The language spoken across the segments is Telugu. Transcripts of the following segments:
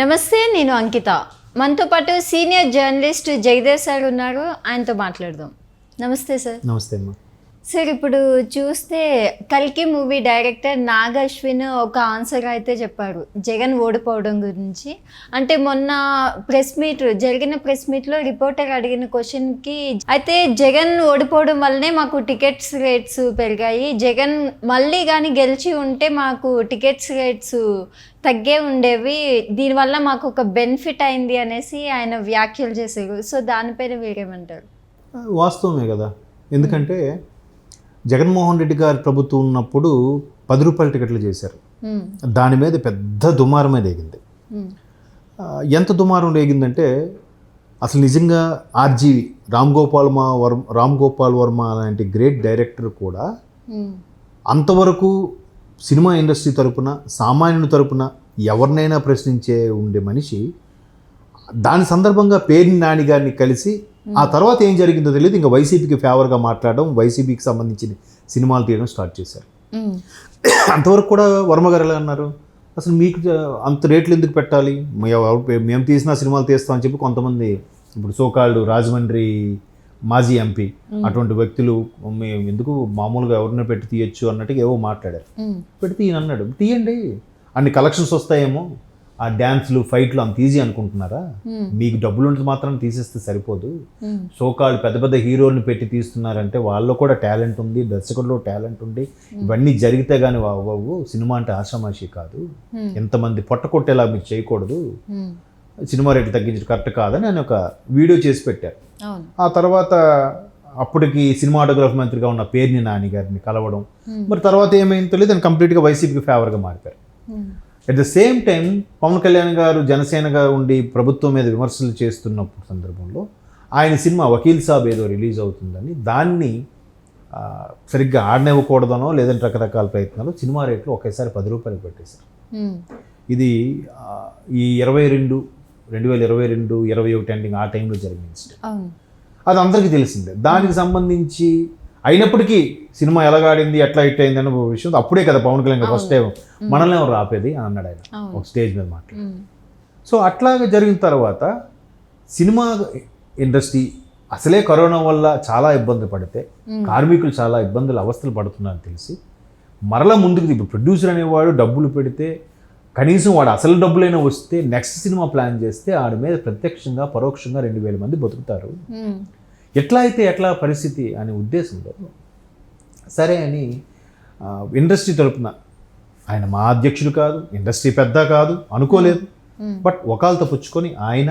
నమస్తే, నేను అంకిత. మనతో పాటు సీనియర్ జర్నలిస్ట్ జగదేవ్ సార్ ఉన్నారు. ఆయనతో మాట్లాడదాం. నమస్తే సార్. నమస్తే అమ్మా. సార్, ఇప్పుడు చూస్తే కల్కి మూవీ డైరెక్టర్ నాగ్ అశ్విన్ ఒక ఆన్సర్ అయితే చెప్పారు జగన్ ఓడిపోవడం గురించి. అంటే మొన్న జరిగిన ప్రెస్ మీట్లో రిపోర్టర్ అడిగిన క్వశ్చన్కి అయితే జగన్ ఓడిపోవడం వల్లనే మాకు టికెట్స్ రేట్స్ పెరిగాయి, జగన్ మళ్ళీ కానీ గెలిచి ఉంటే మాకు టికెట్స్ రేట్స్ తగ్గే ఉండేవి, దీనివల్ల మాకు ఒక బెనిఫిట్ అయింది అనేసి ఆయన వ్యాఖ్యలు చేశారు. సో దానిపైన మీరేమంటారు? వాస్తవమే కదా, ఎందుకంటే జగన్మోహన్ రెడ్డి గారి ప్రభుత్వం ఉన్నప్పుడు 10 రూపాయల టికెట్లు చేశారు. దాని మీద పెద్ద దుమారమే రేగింది. ఎంత దుమారం రేగిందంటే అసలు నిజంగా ఆర్జీవి రామ్ గోపాల్ వర్మ అలాంటి గ్రేట్ డైరెక్టర్ కూడా అంతవరకు సినిమా ఇండస్ట్రీ తరపున సామాన్యుని తరపున ఎవరినైనా ప్రశ్నించే ఉండే మనిషి దాని సందర్భంగా పేర్ని నాని గారిని కలిసి ఆ తర్వాత ఏం జరిగిందో తెలియదు, ఇంకా వైసీపీకి ఫేవర్గా మాట్లాడడం, వైసీపీకి సంబంధించిన సినిమాలు తీయడం స్టార్ట్ చేశారు. అంతవరకు కూడా వర్మ గారు ఎలా అన్నారు, అసలు మీకు అంత రేట్లు ఎందుకు పెట్టాలి, మేము తీసిన సినిమాలు తీస్తామని చెప్పి కొంతమంది ఇప్పుడు సోకాల్డ్ రాజమండ్రి మాజీ ఎంపీ అటువంటి వ్యక్తులు మేము ఎందుకు మామూలుగా ఎవరిని పెట్టి తీయచ్చు అన్నట్టుగా ఏవో మాట్లాడారు. పెట్టి తీయనన్నాడు, తీయండి అన్ని కలెక్షన్స్ వస్తాయేమో, ఆ డ్యాన్స్లు ఫైట్లు అంత ఈజీ అనుకుంటున్నారా, మీకు డబ్బులు ఉంటే మాత్రం తీసేస్తే సరిపోదు, సోకాళ్ళు పెద్ద పెద్ద హీరోల్ని పెట్టి తీస్తున్నారంటే వాళ్ళలో కూడా టాలెంట్ ఉంది, దర్శకుల్లో టాలెంట్ ఉంది, ఇవన్నీ జరిగితే కానీ అవ్వవు, సినిమా అంటే ఆషామాషి కాదు, ఎంతమంది పొట్టకొట్టేలా మీకు చేయకూడదు, సినిమా రేట్లు తగ్గించడం కరెక్ట్ కాదని నేను ఒక వీడియో చేసి పెట్టారు. ఆ తర్వాత అప్పటికి సినిమాటోగ్రఫీ మంత్రిగా ఉన్న పేర్ని నాని గారిని కలవడం, మరి తర్వాత ఏమైందో తెలియదు, ఆయన కంప్లీట్గా వైసీపీకి ఫేవర్గా మారిపారు. At the same time Pawan Kalyan garu జనసేనగా ఉండి ప్రభుత్వం మీద విమర్శలు చేస్తున్నప్పుడు సందర్భంలో ఆయన సినిమా వకీల్ సాబ్ ఏదో రిలీజ్ అవుతుందని దాన్ని సరిగ్గా ఆడనివ్వకూడదనో లేదంటే రకరకాల ప్రయత్నాలు సినిమా రేట్లు ఒకేసారి 10 రూపాయలు పెట్టేశారు. ఇది ఈ 2022 ఎండింగ్ ఆ టైంలో జరిగిన ఇన్సిడెంట్. అది అందరికీ తెలిసిందే. దానికి సంబంధించి అయినప్పటికీ సినిమా ఎలాగాడింది ఎట్లా హిట్ అయింది అన్న విషయం అప్పుడే కదా పవన్ కళ్యాణ్ ఫస్ట్ టైం మనల్ని ఎవరు ఆపేది అని అన్నాడు ఆయన ఒక స్టేజ్ మీద మాట్లాడి. సో అట్లాగే జరిగిన తర్వాత సినిమా ఇండస్ట్రీ అసలే కరోనా వల్ల చాలా ఇబ్బంది పడితే కార్మికులు చాలా అవస్థలు పడుతున్నారని తెలిసి మరలా ముందుకు ఇప్పుడు ప్రొడ్యూసర్ అనేవాడు డబ్బులు పెడితే కనీసం వాడు అసలు డబ్బులైనా వస్తే నెక్స్ట్ సినిమా ప్లాన్ చేస్తే ఆడి మీద ప్రత్యక్షంగా పరోక్షంగా 2,000 మంది బతుకుతారు, ఎట్లా అయితే ఎట్లా పరిస్థితి అనే ఉద్దేశంలో సరే అని ఇండస్ట్రీ తరపున ఆయన మా అధ్యక్షుడు కాదు, ఇండస్ట్రీ పెద్ద కాదు అనుకోలేదు, బట్ వకాలతో పుచ్చుకొని ఆయన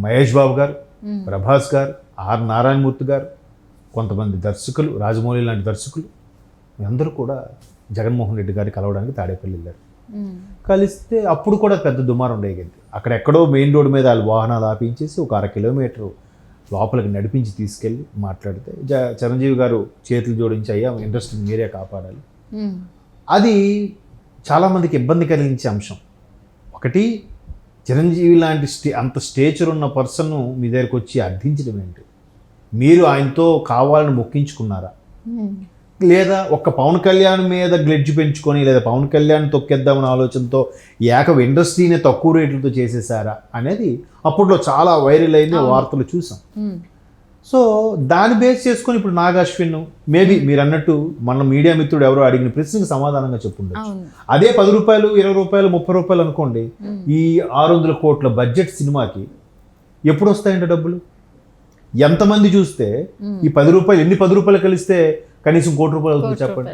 మహేష్ బాబు గారు, ప్రభాస్ గారు, ఆర్ నారాయణమూర్తి గారు, కొంతమంది దర్శకులు, రాజమౌళి లాంటి దర్శకులు అందరూ కూడా జగన్మోహన్ రెడ్డి గారిని కలవడానికి తాడేపల్లి వెళ్ళారు. కలిస్తే అప్పుడు కూడా పెద్ద దుమారం రేగింది. అక్కడెక్కడో మెయిన్ రోడ్డు మీద వాళ్ళు వాహనాలు ఆపించేసి ఒక 1/2 కిలోమీటర్ లోపలికి నడిపించి తీసుకెళ్ళి మాట్లాడితే చిరంజీవి గారు చేతులు జోడించి అయ్యా ఇండస్ట్రీని మీరే కాపాడాలి. అది చాలామందికి ఇబ్బంది కలిగించే అంశం. ఒకటి, చిరంజీవి లాంటి అంత స్టేచర్ ఉన్న పర్సన్ మీ దగ్గరికి వచ్చి అర్థించడం ఏంటి, మీరు ఆయనతో కావాలని మొక్కించుకున్నారా, లేదా ఒక్క పవన్ కళ్యాణ్ మీద గ్లెడ్జ్ పెంచుకొని లేదా పవన్ కళ్యాణ్ తొక్కేద్దామన్న ఆలోచనతో ఇండస్ట్రీని తక్కువ రేట్లతో చేసేసారా అనేది అప్పట్లో చాలా వైరల్ అయిన వార్తలు చూసాం. సో దాన్ని బేస్ చేసుకొని ఇప్పుడు నాగ్ అశ్విన్ మేబీ మీరు అన్నట్టు మన మీడియా మిత్రుడు ఎవరో అడిగిన ప్రశ్నకు సమాధానంగా చెప్పుండొచ్చు. అదే 10 రూపాయలు 20 రూపాయలు 30 రూపాయలు అనుకోండి, ఈ 600 కోట్ల బడ్జెట్ సినిమాకి ఎప్పుడు వస్తాయంటే డబ్బులు, ఎంతమంది చూస్తే ఈ 10 రూపాయలు ఎన్ని 10 రూపాయలు కలిస్తే కనీసం 1 కోటి రూపాయలు అవుతుంది చెప్పండి.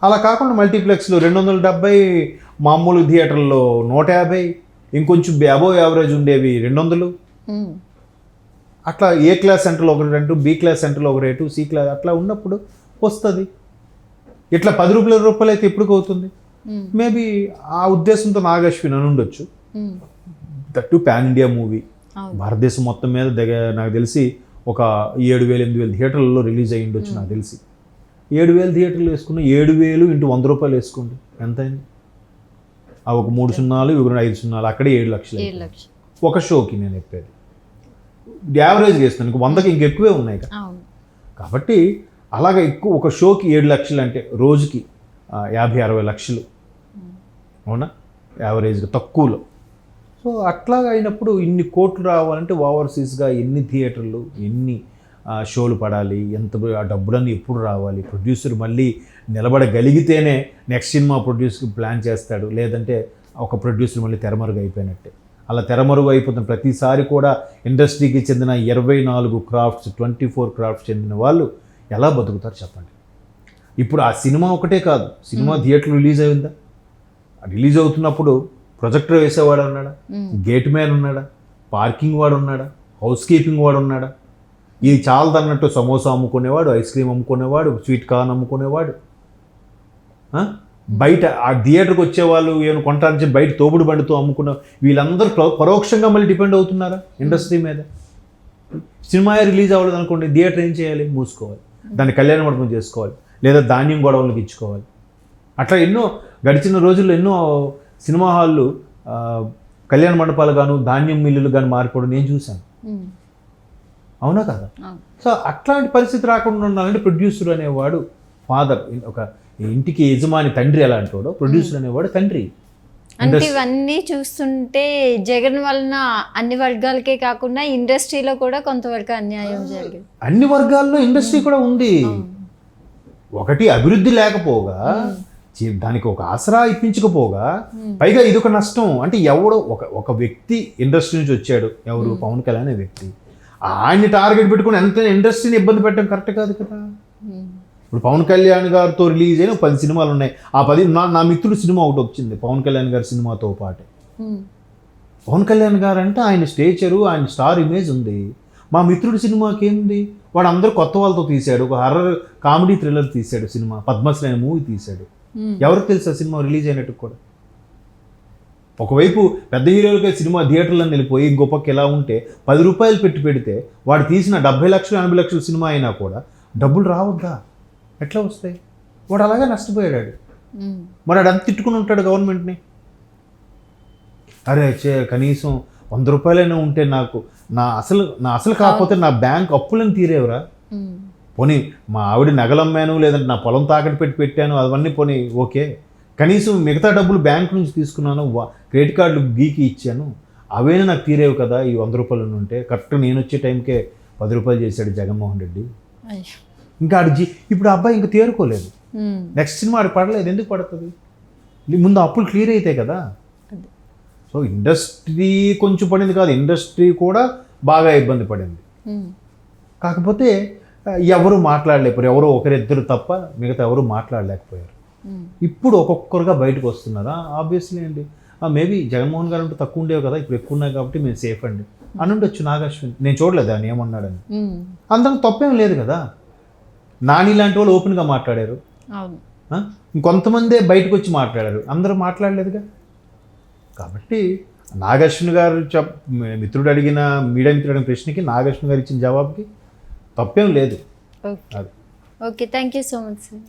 అలా కాకుండా మల్టీప్లెక్స్లో 270, మామూలు థియేటర్లో 150, ఇంకొంచెం అబోవ్ యావరేజ్ ఉండేవి 200, అట్లా ఏ క్లాస్ సెంటర్లో ఒక రేటు, బి క్లాస్ సెంటర్లో ఒక రేటు, సి క్లాస్ అట్లా ఉన్నప్పుడు వస్తుంది. ఇట్లా 10 రూపాయలు అయితే ఎప్పుడు అవుతుంది? మేబీ ఆ ఉద్దేశంతో నాగ్ అశ్విన్ అని ఉండొచ్చు. That to pan India movie, భారతదేశం మొత్తం మీద నాకు తెలిసి ఒక 7,000-8,000 థియేటర్లలో రిలీజ్ అయ్యి ఉండొచ్చు నాకు తెలిసి. 7,000 థియేటర్లు వేసుకున్న 7,000 × 100 రూపాయలు వేసుకోండి ఎంత అయింది? ఆ ఒక 3 సున్నాలు 5 సున్నాలు అక్కడే 7 లక్షలు ఒక షోకి. నేను చెప్పేది యావరేజ్ వేస్తున్నాను, 100కి ఇంకెక్కువే ఉన్నాయి కదా. కాబట్టి అలాగే ఎక్కువ ఒక షోకి 7 లక్షలు అంటే రోజుకి 50-60 లక్షలు, అవునా? యావరేజ్గా తక్కువలో. సో అట్లాగా అయినప్పుడు ఇన్ని కోట్లు రావాలంటే ఓవర్సీస్గా ఎన్ని థియేటర్లు, ఎన్ని షోలు పడాలి, ఎంత ఆ డబ్బులన్నీ ఎప్పుడు రావాలి, ప్రొడ్యూసర్ మళ్ళీ నిలబడగలిగితేనే నెక్స్ట్ సినిమా ప్రొడ్యూసర్కి ప్లాన్ చేస్తాడు, లేదంటే ఒక ప్రొడ్యూసర్ మళ్ళీ తెరమరుగు అయిపోయినట్టే. అలా తెరమరుగు అయిపోతున్న ప్రతిసారి కూడా ఇండస్ట్రీకి చెందిన 24 క్రాఫ్ట్స్ 24 క్రాఫ్ట్స్ చెందిన వాళ్ళు ఎలా బతుకుతారు చెప్పండి. ఇప్పుడు ఆ సినిమా ఒకటే కాదు, సినిమా థియేటర్ రిలీజ్ అయిందా, రిలీజ్ అవుతున్నప్పుడు ప్రొజెక్టర్ వేసేవాడు ఉన్నాడా, గేట్ మ్యాన్ ఉన్నాడా, పార్కింగ్ వాడు ఉన్నాడా, హౌస్ కీపింగ్ వాడు ఉన్నాడా, ఇది చాలదన్నట్టు సమోసా అమ్ముకునేవాడు, ఐస్ క్రీమ్ అమ్ముకునేవాడు, స్వీట్ కార్న్ అమ్ముకునేవాడు, బయట ఆ థియేటర్కి వచ్చేవాళ్ళు ఏమైనా కొంటానికి బయట తోపుడు బండితో అమ్ముకున్న వీళ్ళందరూ పరోక్షంగా మళ్ళీ డిపెండ్ అవుతున్నారా ఇండస్ట్రీ మీద. సినిమా రిలీజ్ అవ్వలేదు అనుకోండి, థియేటర్ ఏం చేయాలి, మూసుకోవాలి, దాన్ని కళ్యాణ మండపం చేసుకోవాలి, లేదా ధాన్యం గొడవలకు ఇచ్చుకోవాలి. అట్లా ఎన్నో గడిచిన రోజుల్లో ఎన్నో సినిమా హాళ్ళు కళ్యాణ మండపాలు గాను ధాన్యం మిల్లులు కానీ మారిపోవడం నేను చూశాను. అవునా కదా? సో అట్లాంటి పరిస్థితి రాకుండా ఉండాలంటే ప్రొడ్యూసర్ అనేవాడు ఫాదర్, ఒక ఇంటికి యజమాని తండ్రి ఎలాంటి వాడో ప్రొడ్యూసర్ అనేవాడు తండ్రి. అంటే ఇవన్నీ చూస్తుంటే జగన్ వలన అన్ని వర్గాలకే కాకుండా ఇండస్ట్రీలో కూడా కొంతవరకు అన్యాయం జరిగింది. అన్ని వర్గాల్లో ఇండస్ట్రీ కూడా ఉంది. ఒకటి అభివృద్ధి లేకపోగా, దానికి ఒక ఆసరా ఇప్పించకపోగా, పైగా ఇది ఒక నష్టం. అంటే ఎవడో ఒక వ్యక్తి ఇండస్ట్రీ నుంచి వచ్చాడు, ఎవరు, పవన్ కళ్యాణ్ అనే వ్యక్తి, ఆయన్ని టార్గెట్ పెట్టుకుని ఎంత ఇండస్ట్రీని ఇబ్బంది పెట్టడం కరెక్ట్ కాదు కదా. ఇప్పుడు పవన్ కళ్యాణ్ గారితో రిలీజ్ అయిన 10 సినిమాలు ఉన్నాయి, ఆ 10 నా మిత్రుడు సినిమా ఒకటి వచ్చింది పవన్ కళ్యాణ్ గారి సినిమాతో పాటు. పవన్ కళ్యాణ్ గారు అంటే ఆయన స్టేచరు, ఆయన స్టార్ ఇమేజ్ ఉంది. మా మిత్రుడి సినిమాకి ఏంది, వాడు అందరూ కొత్త వాళ్ళతో తీశాడు, ఒక హర్రర్ కామెడీ థ్రిల్లర్ తీశాడు సినిమా, పద్మశ్రీ అనే మూవీ తీశాడు. ఎవరికి తెలుసా సినిమా రిలీజ్ అయినట్టు కూడా. ఒకవైపు పెద్ద హీరోలకే సినిమా థియేటర్లను వెళ్ళిపోయి ఇంకో పక్క ఎలా ఉంటే 10 రూపాయలు పెట్టి పెడితే వాడు తీసిన 70 లక్షలు 80 లక్షల సినిమా అయినా కూడా డబ్బులు రావద్దా, ఎట్లా వస్తాయి? వాడు అలాగే నష్టపోయాడు. మరి వాడు అంత తిట్టుకుని ఉంటాడు గవర్నమెంట్ని. అరే కనీసం 100 రూపాయలైనా ఉంటే నాకు నా అసలు కాకపోతే నా బ్యాంక్ అప్పులను తీరేవరా, పోనీ మా ఆవిడ నగలమ్మాను, లేదంటే నా పొలం తాకట్టు పెట్టి పెట్టాను, అవన్నీ పోనీ ఓకే, కనీసం మిగతా డబ్బులు బ్యాంక్ నుంచి తీసుకున్నాను, క్రెడిట్ కార్డులు గీకి ఇచ్చాను, అవైనా నాకు తీరేవు కదా ఈ 100 రూపాయలు ఉంటే. కరెక్ట్ నేను వచ్చే టైంకే 10 రూపాయలు చేశాడు జగన్మోహన్ రెడ్డి. ఇంకా ఇప్పుడు అబ్బాయి ఇంకా తేరుకోలేదు, నెక్స్ట్ సినిమా ఆడు పడలేదు. ఎందుకు పడుతుంది? ముందు అప్పులు క్లియర్ అవుతాయి కదా. సో ఇండస్ట్రీ కొంచెం పడింది కాదు, ఇండస్ట్రీ కూడా బాగా ఇబ్బంది పడింది. కాకపోతే ఎవరు మాట్లాడలేకపోయారు, ఎవరో ఒకరిద్దరు తప్ప మిగతా ఎవరు మాట్లాడలేకపోయారు. ఇప్పుడు ఒక్కొక్కరుగా బయటకు వస్తున్నారా? ఆబ్వియస్లీ అండి, మేబీ జగన్మోహన్ గారు అంటే తక్కువ ఉండేవి కదా, ఇప్పుడు ఎక్కువ ఉన్నాయి కాబట్టి మేము సేఫ్ అండి అని ఉండొచ్చు నాగశ్విన్. నేను చూడలేదు ఆయన ఏమన్నాడని, అందరం తప్పేం లేదు కదా. నాని లాంటి వాళ్ళు ఓపెన్గా మాట్లాడారు, ఇంకొంతమందే బయటకు వచ్చి మాట్లాడారు, అందరూ మాట్లాడలేదుగా. కాబట్టి నాగశ్విన్ గారు మిత్రుడు అడిగిన మీడియా మిత్రుడు అడిగిన ప్రశ్నకి నాగశ్విన్ గారు ఇచ్చిన జవాబుకి తప్పేం లేదు. Okay, thank you so much sir.